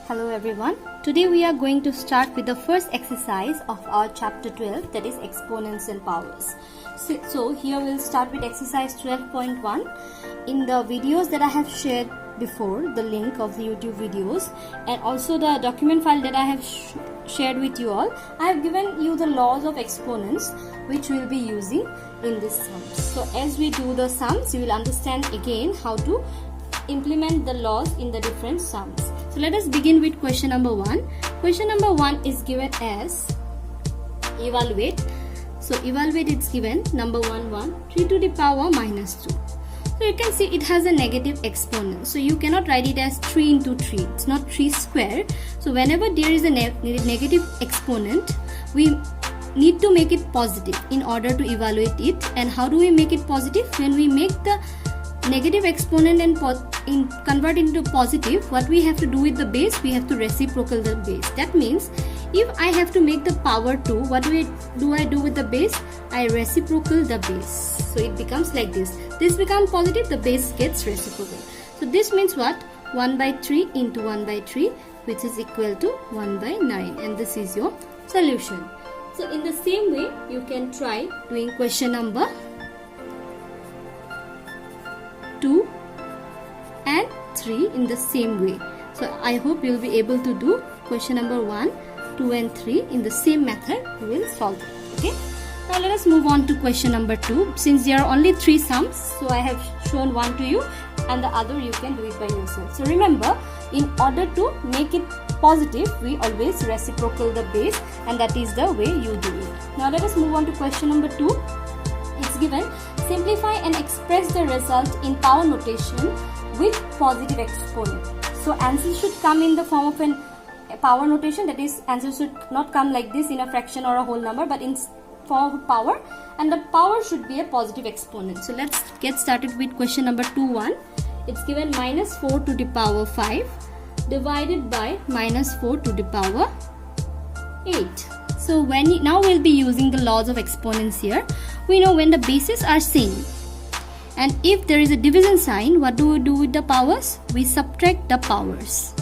Hello everyone. Today we are going to start with the first exercise of our chapter 12, that is exponents and powers. So here we'll start with exercise 12.1. In the videos that I have shared before, the link of the YouTube videos and also the document file that I have shared with you all, I have given you the laws of exponents which we'll be using in this sums. So as we do the sums, you will understand again how to implement the laws in the different sums. So let us begin with question number 1. Question number 1 is given as evaluate. So evaluate, it's given number 1 3 to the power minus 2. So you can see it has a negative exponent. So you cannot write it as 3 into 3. It's not 3 square. So whenever there is a negative exponent, we need to make it positive in order to evaluate it. And how do we make it positive? When we make the negative exponent and convert into positive, what we have to do with the base, we have to reciprocal the base. That means if I have to make the power 2, what do I do with the base? I reciprocal the base. So it becomes like this. This becomes positive, the base gets reciprocal. So this means what? 1 by 3 into 1 by 3, which is equal to 1 by 9. And this is your solution. So in the same way, you can try doing question number 2 and 3 in the same way. So I hope you will be able to do question number 1, 2 and 3 in the same method. You will solve it. Okay. Now let us move on to question number 2. Since there are only 3 sums, so I have shown one to you and the other you can do it by yourself. So remember, in order to make it positive, we always reciprocal the base, and that is the way you do it. Now let us move on to question number 2. It's given simplify and express the result in power notation with positive exponent. So answer should come in the form of a power notation, that is answer should not come like this in a fraction or a whole number, but in form of power, and the power should be a positive exponent. So let's get started with question number 2.1. It's given minus 4 to the power 5 divided by minus 4 to the power 8. So now we'll be using the laws of exponents here. We know when the bases are same, and if there is a division sign, what do we do with the powers? We subtract the powers.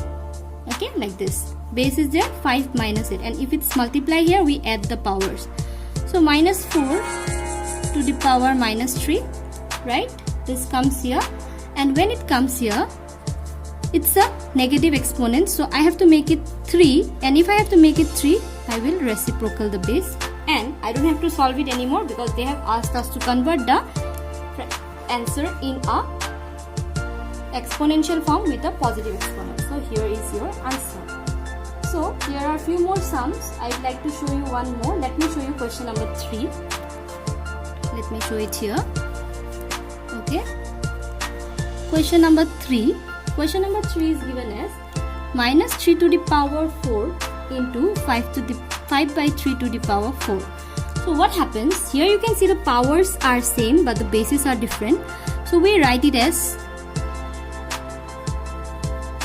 Okay, like this. Base is there, 5 minus 8, and if it's multiply here, we add the powers. So minus 4 to the power minus 3, right? This comes here, and when it comes here, it's a negative exponent, so I have to make it 3, and if I have to make it 3, I will reciprocal the base, and I don't have to solve it anymore because they have asked us to convert the answer in a exponential form with a positive exponent. So here is your answer. So here are a few more sums. I'd like to show you one more. Let me show you question number 3. Let me show it here. Okay. Question number 3. Question number 3 is given as minus 3 to the power 4 into 5 by 3 to the power 4. So what happens? Here you can see the powers are same but the bases are different. So we write it as,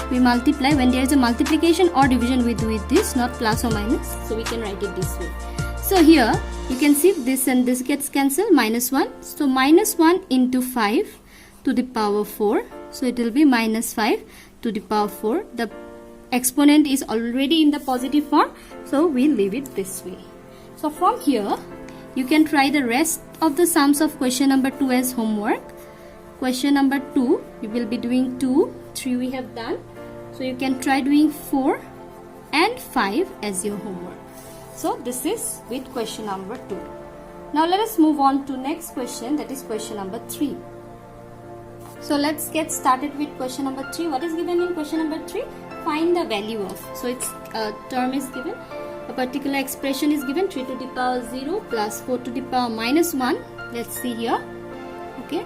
we multiply. When there is a multiplication or division, we do it this, not plus or minus. So we can write it this way. So here you can see this and this gets cancelled, minus 1. So minus 1 into 5 to the power 4. So it will be minus 5 to the power 4. The exponent is already in the positive form, so we leave it this way. So from here, you can try the rest of the sums of question number 2 as homework. Question number 2, you will be doing 2, 3 we have done. So you can try doing 4 and 5 as your homework. So this is with question number 2. Now let us move on to next question, that is question number 3. So let's get started with question number 3. What is given in question number 3? Find the value of. So its term is given. A particular expression is given, 3 to the power 0 plus 4 to the power minus 1. Let's see here. Okay.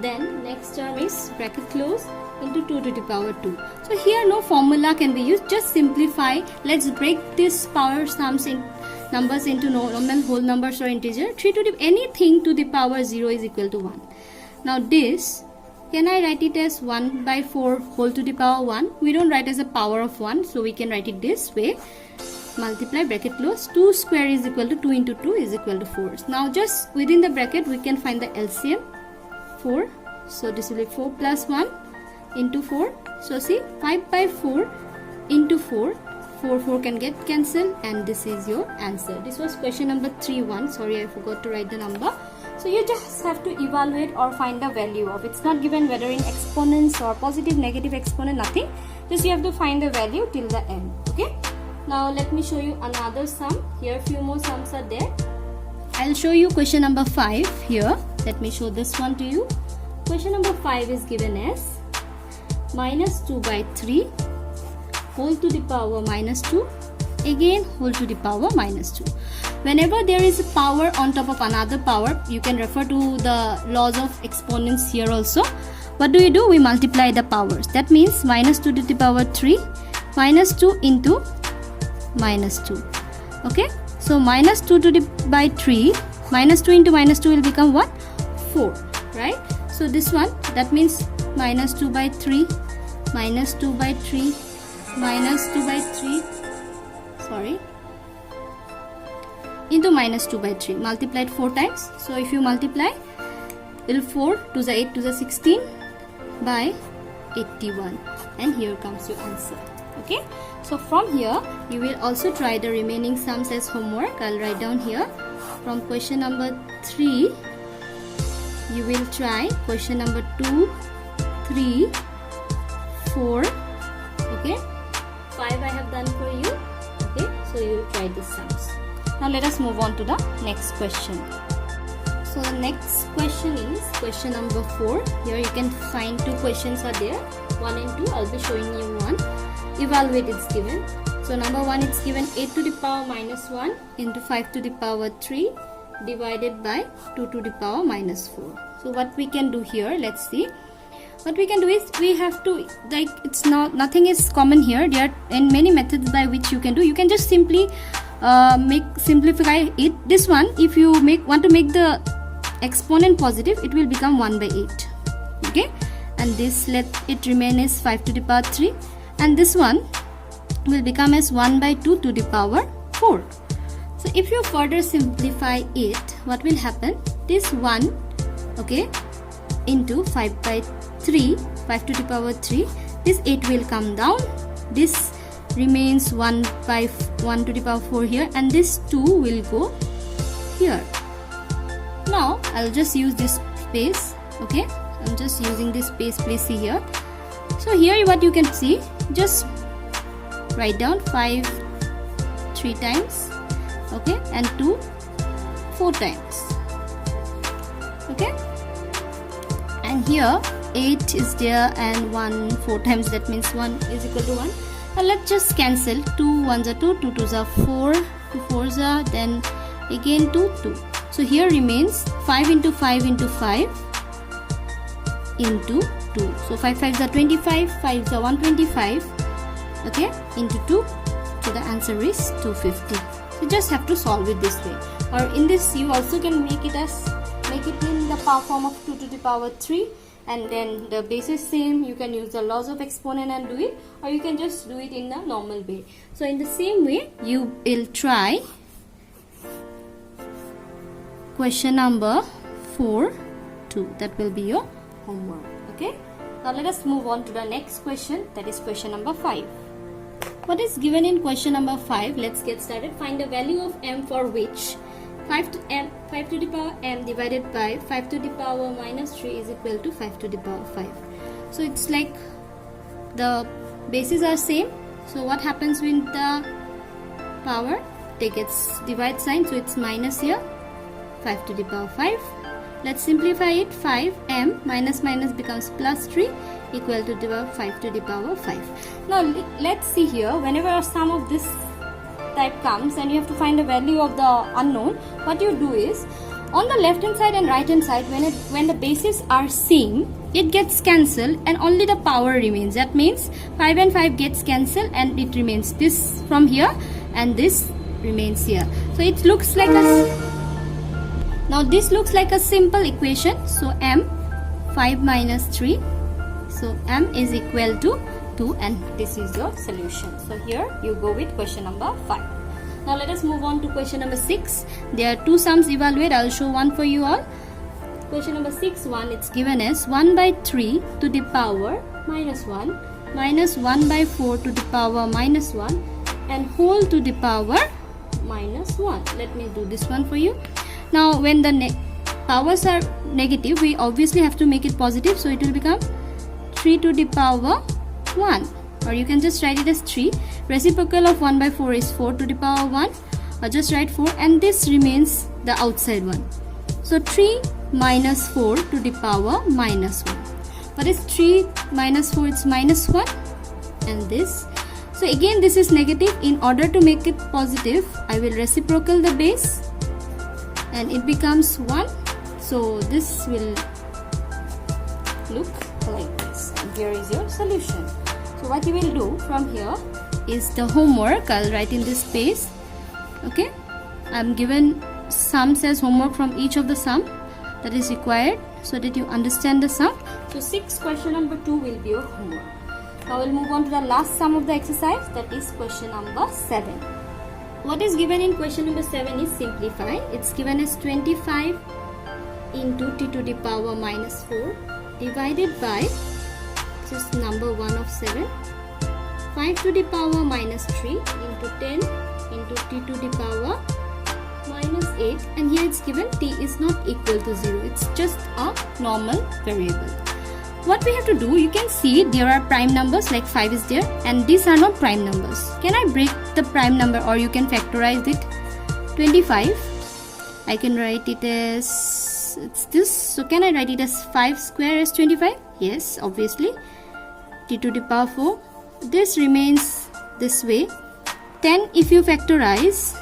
Then next term is bracket close into 2 to the power 2. So here no formula can be used. Just simplify. Let's break this power sums in numbers into normal whole numbers or integer. 3 to the anything to the power 0 is equal to 1. Now this, can I write it as 1 by 4 whole to the power 1? We don't write as a power of 1, so we can write it this way. Multiply, bracket close, 2 square is equal to 2 into 2 is equal to 4. Now just within the bracket we can find the LCM, 4. So this will be 4 plus 1 into 4. So see, 5 by 4 into 4. 4 can get cancelled, and this is your answer. This was question number 3-1. Sorry, I forgot to write the number. So you just have to evaluate or find the value of. It's not given whether in exponents or positive, negative exponent, nothing. Just you have to find the value till the end. Okay. Now let me show you another sum. Here few more sums are there. I'll show you question number 5 here. Let me show this one to you. Question number 5 is given as minus 2 by 3 whole to the power minus 2, again whole to the power minus 2. Whenever there is a power on top of another power, you can refer to the laws of exponents here also. What do? We multiply the powers. That means minus 2 to the power 3 minus 2 into minus 2. Okay, so minus 2 to the by 3 minus 2 into minus 2 will become what? 4, right? So this one, that means minus 2 by 3 minus 2 by 3 minus 2 by 3, sorry, into minus 2 by 3, multiplied 4 times. So if you multiply, it will 4 to the 8 to the 16 by 81, and here comes your answer. Okay, so from here you will also try the remaining sums as homework. I'll write down here. From question number 3 you will try question number 2, 3, 4. Okay, 5 I have done for you. Okay, so you will try these sums. Now let us move on to the next question. So the next question is question number 4. Here you can find 2 questions are there, 1 and 2. I'll be showing you one. Evaluate it's given. So number 1, it's given 8 to the power minus 1 into 5 to the power 3 divided by 2 to the power minus 4. So what we can do here, let's see. What we can do is we have to, like, it's not, nothing is common here. There are many methods by which you can do. You can just simply simplify it. This one, if you want to make the exponent positive, it will become 1 by 8. Okay, and this, let it remain as 5 to the power 3, and this one will become as 1 by 2 to the power 4. So if you further simplify it, what will happen? This 1, okay, into 5 by 3, 5 to the power 3, this 8 will come down, this remains 1 by 1 to the power 4 here, and this 2 will go here. Now I'll just use this space. Okay, I'm just using this space, please see here. So here what you can see, just write down 5 3 times, okay, and 2 4 times. Okay, and here 8 is there and 1 4 times, that means 1 is equal to 1. Now let's just cancel. 2 1s are 2, 2 2s are 4, 2 4s are, then again 2 2. So here remains 5 into 5 into 5 into 2. So 5 5s are 25, 5s are 125, okay, into 2. So the answer is 250. You just have to solve it this way, or in this you also can make it in the power form of 2 to the power 3, and then the base is same. You can use the laws of exponent and do it, or you can just do it in the normal way. So in the same way you will try question number 4 2. That will be your homework. Okay, now let us move on to the next question, that is question number 5. What is given in question number 5? Let's get started. Find the value of m for which 5 to the power m divided by 5 to the power minus 3 is equal to 5 to the power 5. So it's like the bases are same. So what happens with the power? Take its divide sign, so it's minus here, 5 to the power 5. Let's simplify it. 5m minus minus becomes plus 3 equal to the 5 to the power 5. Now let's see here, whenever a sum of this type comes and you have to find the value of the unknown, what you do is, on the left hand side and right hand side, when the bases are same, it gets cancelled and only the power remains. That means 5 and 5 gets cancelled and it remains this from here and this remains here. So it looks like now this looks like a simple equation. So m 5 minus 3, so m is equal to 2, and this is your solution. So here you go with question number 5. Now let us move on to question number 6. There are 2 sums evaluate. I will show one for you all. Question number 6, 1, it's given as 1 by 3 to the power minus 1 minus 1 by 4 to the power minus 1 and whole to the power minus 1. Let me do this one for you. Now when the powers are negative, we obviously have to make it positive, so it will become 3 to the power 1, or you can just write it as 3. Reciprocal of 1 by 4 is 4 to the power 1, or just write 4, and this remains the outside one. So 3 minus 4 to the power minus 1. What is 3 minus 4? It's minus 1, and this. So again this is negative. In order to make it positive, I will reciprocal the base and it becomes 1. So this will look like this, and here is your solution. So what you will do from here is the homework. I'll write in this space. Okay, I'm given sums as homework from each of the sum that is required so that you understand the sum. So 6, question number 2 will be your homework. Now we'll move on to the last sum of the exercise, that is question number 7. What is given in question number 7 is simplify. It's given as 25 into t to the power minus 4 divided by, this is number 1 of 7, 5 to the power minus 3 into 10 into t to the power minus 8, and here it's given t is not equal to 0. It's just a normal variable. What we have to do, you can see there are prime numbers like 5 is there, and these are not prime numbers. Can I break the prime number, or you can factorize it? 25, I can write it as, it's this. So can I write it as 5 square as 25? Yes, obviously. T to the power 4. This remains this way. 10 if you factorize,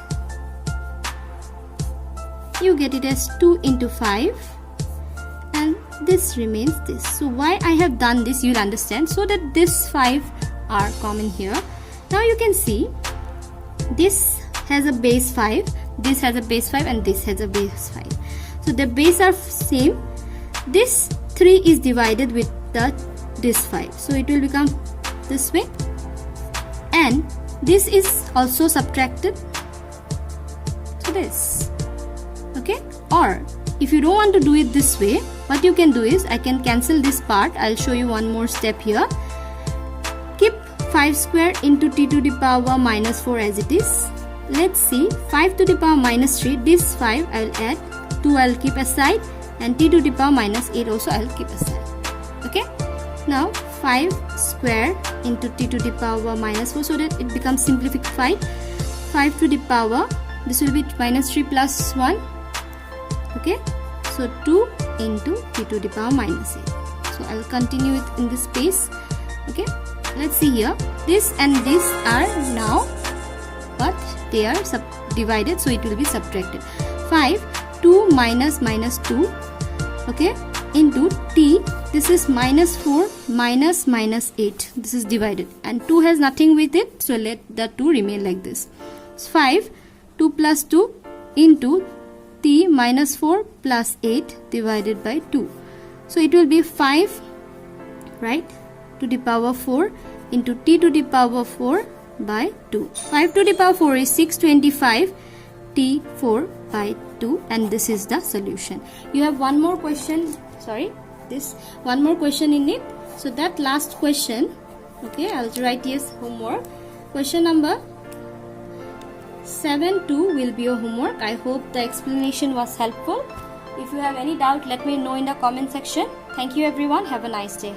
you get it as 2 into 5, and this remains this. So why I have done this, you'll understand, so that this 5 are common here. Now you can see this has a base 5, this has a base 5, and this has a base 5. So the base are same. This 3 is divided with this 5, so it will become this way, and this is also subtracted to this. Okay, or if you don't want to do it this way, what you can do is, I can cancel this part. I'll show you one more step here. Keep 5 square into t to the power minus 4 as it is. Let's see, 5 to the power minus 3, this 5 I'll add, 2 I'll keep aside, and t to the power minus 8 also I'll keep aside. Okay, now 5 square into t to the power minus 4, so that it becomes simplified. 5 to the power, this will be minus 3 plus 1. Okay, so 2 into t to the power minus 8. So I'll continue it in this space. Okay, let's see here, this and this are now, but they are divided, so it will be subtracted. 5, 2 minus minus 2, okay, into t, this is minus 4 minus minus 8, this is divided, and 2 has nothing with it, so let the 2 remain like this. 5, 2 plus 2 into t minus 4 plus 8 divided by 2. So it will be 5, right, to the power 4 into t to the power 4 by 2. 5 to the power 4 is 625 t 4 by 2, and this is the solution. You have one more question, one more question in it. So that last question, okay, I'll write yes homework. Question number 7-2 will be your homework. I hope the explanation was helpful. If you have any doubt, let me know in the comment section. Thank you everyone. Have a nice day.